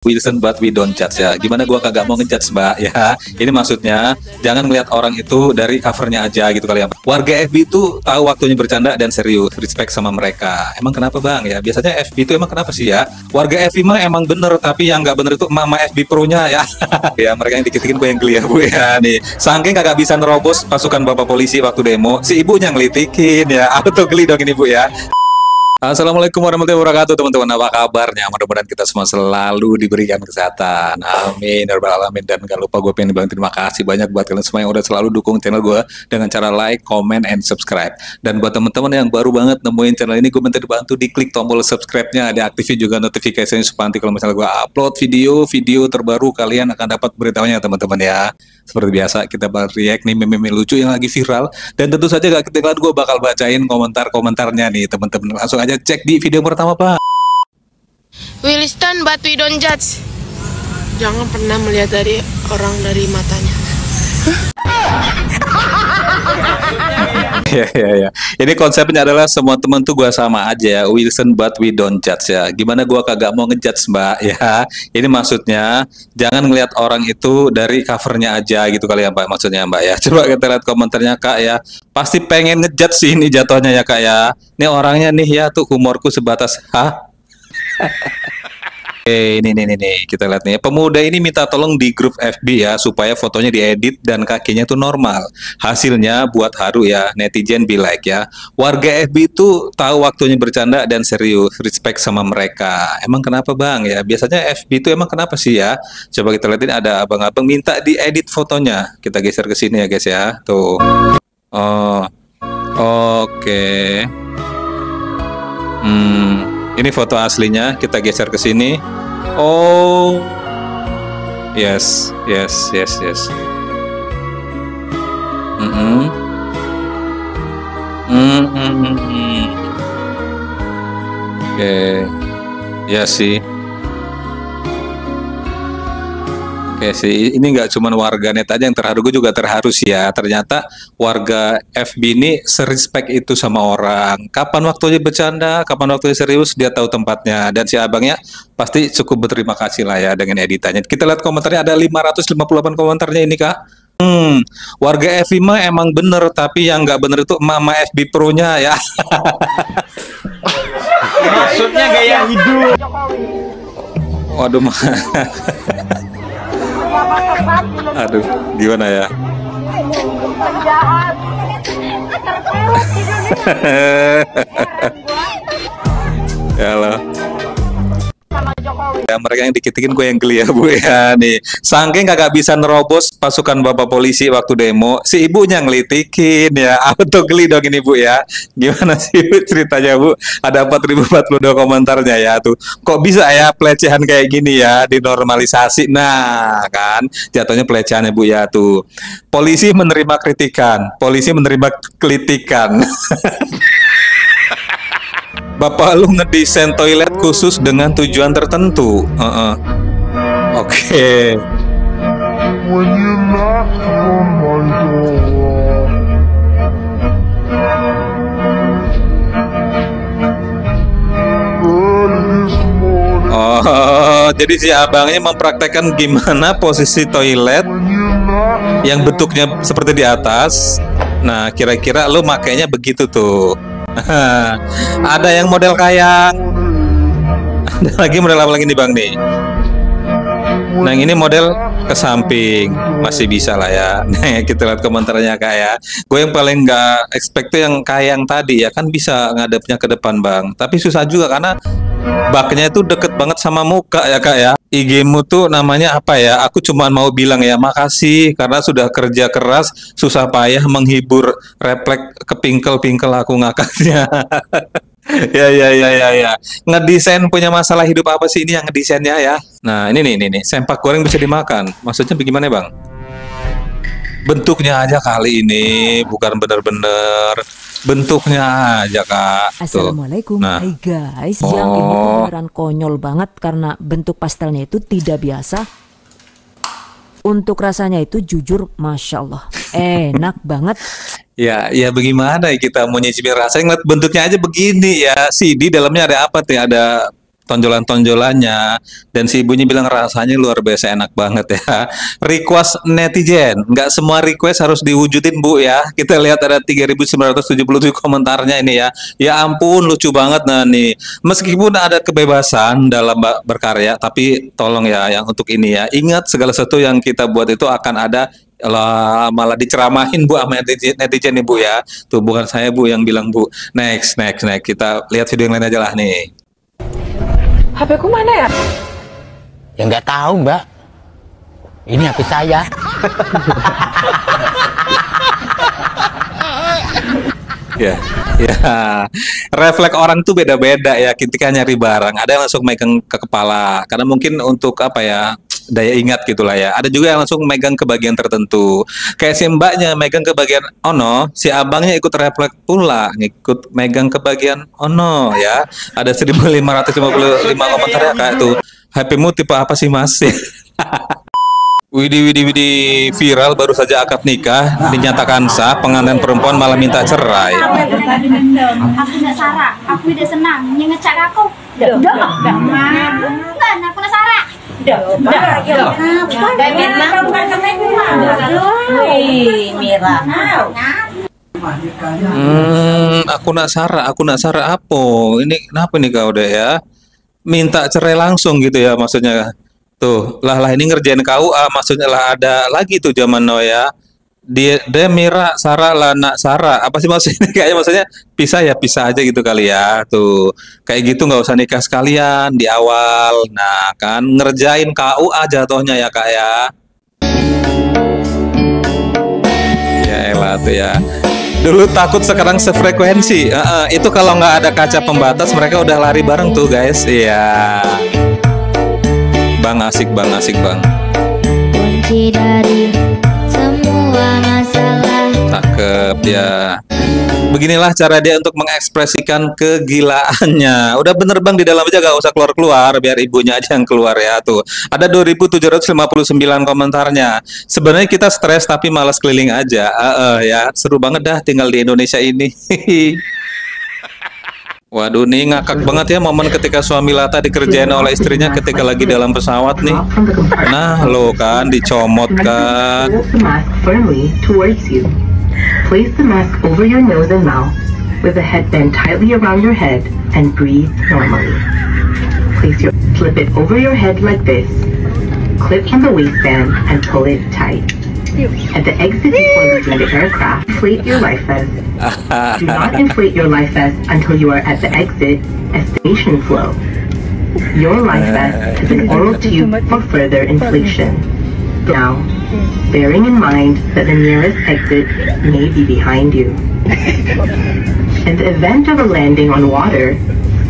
Wilson but we don't judge ya. Gimana gua kagak mau ngejudge mbak ya. Ini maksudnya jangan melihat orang itu dari covernya aja gitu kali ya. Warga FB itu tahu waktunya bercanda dan serius. Respect sama mereka. Emang kenapa bang ya? Biasanya FB itu emang kenapa sih ya? Warga FB mah emang bener, tapi yang nggak bener itu mama FB pro-nya ya. Ya mereka yang dikit-dikitin gue yang geli ya bu ya nih. Saking kagak bisa nerobos pasukan bapak polisi waktu demo, si ibunya ngelitikin ya. Aku tuh geli dong ini bu ya. Assalamualaikum warahmatullahi wabarakatuh teman-teman, apa kabarnya? Mudah-mudahan kita semua selalu diberikan kesehatan, amin ya rabbal alamin. Dan gak lupa gue pengen bilang terima kasih banyak buat kalian semua yang udah selalu dukung channel gue dengan cara like, comment, and subscribe. Dan buat teman-teman yang baru banget nemuin channel ini, gue minta dibantu diklik tombol subscribe-nya, diaktifin juga notifikasinya supaya nanti kalau misalnya gue upload video terbaru kalian akan dapat beritanya teman-teman ya. Seperti biasa kita bakal react nih meme-meme lucu yang lagi viral, dan tentu saja gak ketinggalan gue bakal bacain komentar-komentarnya nih teman-teman. Langsung aja cek di video pertama pak. Wilson but we don't judge. Jangan pernah melihat dari orang dari matanya. Ya. Ini konsepnya adalah semua temen tuh gua sama aja. Wilson but we don't judge ya. Gimana gua kagak mau ngejudge mbak ya. Ini maksudnya jangan ngelihat orang itu dari covernya aja gitu kali ya mbak. Maksudnya mbak ya. Coba kita lihat komentarnya kak ya. Pasti pengen ngejudge sih ini jatuhnya ya kak ya. Ini orangnya nih ya tuh humorku sebatas hah. Ini kita lihat nih. Pemuda ini minta tolong di grup FB ya supaya fotonya diedit dan kakinya tuh normal. Hasilnya buat haru ya, netizen be like ya. Warga FB itu tahu waktunya bercanda dan serius. Respect sama mereka. Emang kenapa bang ya? Biasanya FB itu emang kenapa sih ya? Coba kita lihatin, ada abang-abang minta diedit fotonya. Kita geser ke sini ya guys ya. Tuh. Oh. Oke. Ini foto aslinya, kita geser ke sini. Oh, yes. Oke, ya sih. Oke sih, ini nggak cuma warganet aja yang terharu, gue juga terharu sih ya. Ternyata warga FB ini serespek itu sama orang. Kapan waktunya bercanda, kapan waktunya serius, dia tahu tempatnya. Dan si abangnya pasti cukup berterima kasih lah ya dengan editannya. Kita lihat komentarnya, ada 558 komentarnya ini kak. Warga FB mah emang bener, tapi yang nggak bener itu mama FB pro-nya ya. Maksudnya gaya hidup. Waduh mah. Aduh, gimana ya? Ya Allah. Ya, mereka yang dikit-dikitin gue yang geli ya bu ya nih. Saking kagak bisa nerobos pasukan bapak polisi waktu demo, si ibunya ngelitikin ya. Aku tuh geli dong ini bu ya. Gimana sih bu ceritanya bu? Ada 4042 komentarnya ya tuh. Kok bisa ya pelecehan kayak gini ya dinormalisasi? Nah kan jatuhnya pelecehannya bu ya tuh. Polisi menerima kritikan, polisi menerima kritikan. Bapak lu ngedesain toilet khusus dengan tujuan tertentu. Oke. Oh, jadi si abangnya mempraktekkan gimana posisi toilet yang bentuknya seperti di atas. Nah, kira-kira lu makainya begitu tuh. Ada yang model kayak, ada lagi model apa lagi nih bang nih? Nah ini model ke samping, masih bisa lah ya. Nah kita lihat komentarnya kak ya. Gue yang paling nggak expect tuh yang kayak yang tadi ya, kan bisa ngadepnya ke depan bang, tapi susah juga karena baknya itu deket banget sama muka ya kak ya. IG-mu tuh namanya apa ya? Aku cuma mau bilang ya makasih karena sudah kerja keras, susah payah menghibur refleks kepingkel-pingkel aku ngakaknya. Ya. Ngedesain punya masalah hidup apa sih ini yang ngedesainnya ya? Nah ini nih, sempak goreng bisa dimakan. Maksudnya bagaimana bang? Bentuknya aja kali ini, bukan bener-bener bentuknya aja kak. Assalamualaikum, nah. Hai guys. Yang ini beneran konyol banget karena bentuk pastelnya itu tidak biasa. Untuk rasanya itu jujur Masya Allah enak banget. Ya bagaimana kita mau nyicipin rasanya, ngeliat bentuknya aja begini ya. CD dalamnya ada apa tuh? Ada tonjolan-tonjolannya, dan si ibunya bilang rasanya luar biasa enak banget ya. Request netizen, nggak semua request harus diwujudin Bu ya. Kita lihat ada 3.977 komentarnya ini ya. Ya ampun lucu banget. Nah nih, meskipun ada kebebasan dalam berkarya, tapi tolong ya yang untuk ini ya, ingat segala sesuatu yang kita buat itu akan ada lah, malah diceramahin Bu sama netizen nih Bu ya. Tuh bukan saya Bu yang bilang Bu. Next. Kita lihat video yang lain aja lah nih. HP ku mana ya? Ya nggak tahu Mbak. Ini HP saya. Ya, refleks orang tuh beda-beda ya ketika nyari barang. Ada yang langsung megang ke kepala, karena mungkin untuk apa ya, daya ingat gitulah ya. Ada juga yang langsung megang ke bagian tertentu. Kayak si mbaknya megang ke bagian ono, si abangnya ikut refleks pula, ngikut megang ke bagian ono ya. Ada 1.555 komentar ya kayak tuh. HP-mu tipe apa sih Mas? Widih, viral baru saja akad nikah dinyatakan sah, pengantin perempuan malah minta cerai. Aku tidak Sarah, aku tidak senang. Yang ngecek aku. Enggak, aku nak Sarah. Aku nak Sarah apa? Ini kenapa nih kau deh ya? Minta cerai langsung gitu ya maksudnya. Tuh, lah ini ngerjain KUA maksudnya lah ada lagi tuh zaman now ya. Dia Mira Sarah lah nak Sarah. Apa sih maksudnya? Kayaknya maksudnya pisah aja gitu kali ya. Tuh, kayak gitu nggak usah nikah sekalian di awal. Nah, kan ngerjain KUA jatuhnya ya Kak ya. Ya elah tuh ya. Dulu takut sekarang sefrekuensi. Itu kalau nggak ada kaca pembatas mereka udah lari bareng tuh guys. Iya. Bang asik bang. Kunci dari semua masalah. Cakep ya. Beginilah cara dia untuk mengekspresikan kegilaannya. Udah bener bang di dalam aja gak usah keluar biar ibunya aja yang keluar ya tuh. Ada 2.759 komentarnya. Sebenarnya kita stres tapi malas keliling aja. Ya seru banget dah tinggal di Indonesia ini. Waduh nih ngakak banget ya momen ketika suami Lata dikerjain oleh istrinya ketika lagi dalam pesawat nih. Nah lo kan dicomot kan. Place the mask over your nose and mouth with the head bent tightly around your head and breathe normally. Flip it over your head like this. Clip from the waistband and pull it tight. At the exit before leaving the aircraft, inflate your life vest. Do not inflate your life vest until you are at the exit destination flow. Your life vest has an oral tube for further inflation. Now, bearing in mind that the nearest exit may be behind you. In the event of a landing on water,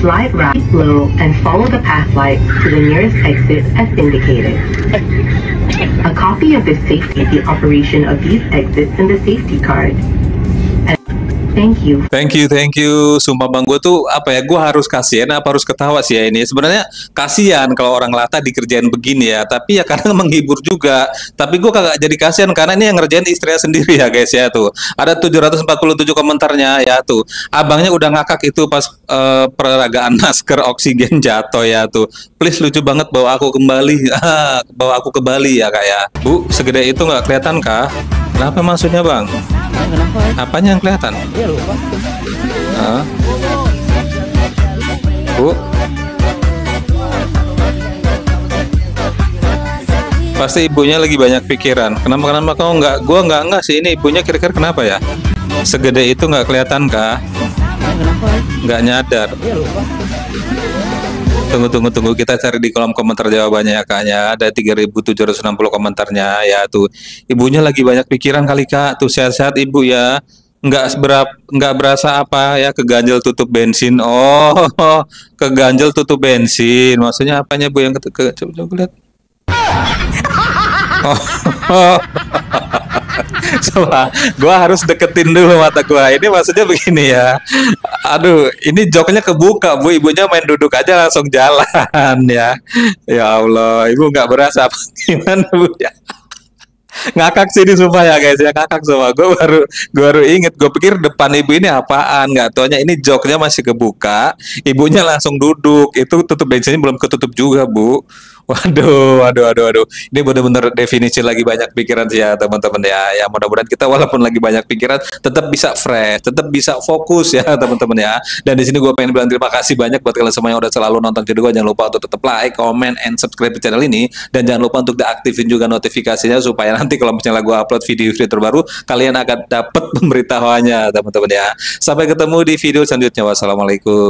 slide right low and follow the path lights to the nearest exit as indicated. A copy of the safety the operation of these exits in the safety card. Thank you. Sumpah bang, gue tuh apa ya, gue harus kasihan apa harus ketawa sih ya ini. Sebenarnya kasihan kalau orang Lata dikerjain begini ya, tapi ya kadang menghibur juga. Tapi gue kagak jadi kasihan karena ini yang ngerjain istrinya sendiri ya guys ya tuh. Ada 747 komentarnya ya tuh. Abangnya udah ngakak itu pas peragaan masker oksigen jatuh ya tuh. Please lucu banget bawa aku kembali, bawa aku ke Bali ya kak ya. Bu, segede itu nggak kelihatan kah? Kenapa maksudnya bang? Apanya yang kelihatan? Bu, pasti ibunya lagi banyak pikiran. Kenapa kau nggak? Gua nggak sih. Ini ibunya kira-kira kenapa ya? Segede itu nggak kelihatan kah? Nggak nyadar. Tunggu, kita cari di kolom komentar jawabannya ya kaknya. Ada 3.760 komentarnya ya tuh. Ibunya lagi banyak pikiran kali kak. Tuh sehat-sehat ibu ya. Nggak berasa apa ya, keganjel tutup bensin. Oh, keganjel tutup bensin. Maksudnya apanya bu yang coba lihat. Oh. Coba, gua harus deketin dulu mata gua. Ini maksudnya begini ya. Aduh, ini joknya kebuka bu. Ibunya main duduk aja langsung jalan ya. Ya Allah, ibu nggak berasa apa gimana bu ya? Ngakak sih ini sumpah ya guys ya, ngakak semua. Gue baru inget, gue pikir depan ibu ini apaan, nggak taunya ini joknya masih kebuka, ibunya langsung duduk, itu tutup bensinnya belum ketutup juga Bu. Waduh. Ini bener-bener definisi lagi banyak pikiran sih ya teman-teman ya. Ya mudah-mudahan kita walaupun lagi banyak pikiran tetap bisa fresh, tetap bisa fokus ya teman-teman ya. Dan di sini gue pengen bilang terima kasih banyak buat kalian semua yang udah selalu nonton video gue. Jangan lupa untuk tetap like, comment, and subscribe di channel ini. Dan jangan lupa untuk diaktifin juga notifikasinya supaya nanti kalau misalnya gue upload video-video terbaru kalian akan dapat pemberitahuannya teman-teman ya. Sampai ketemu di video selanjutnya. Wassalamualaikum.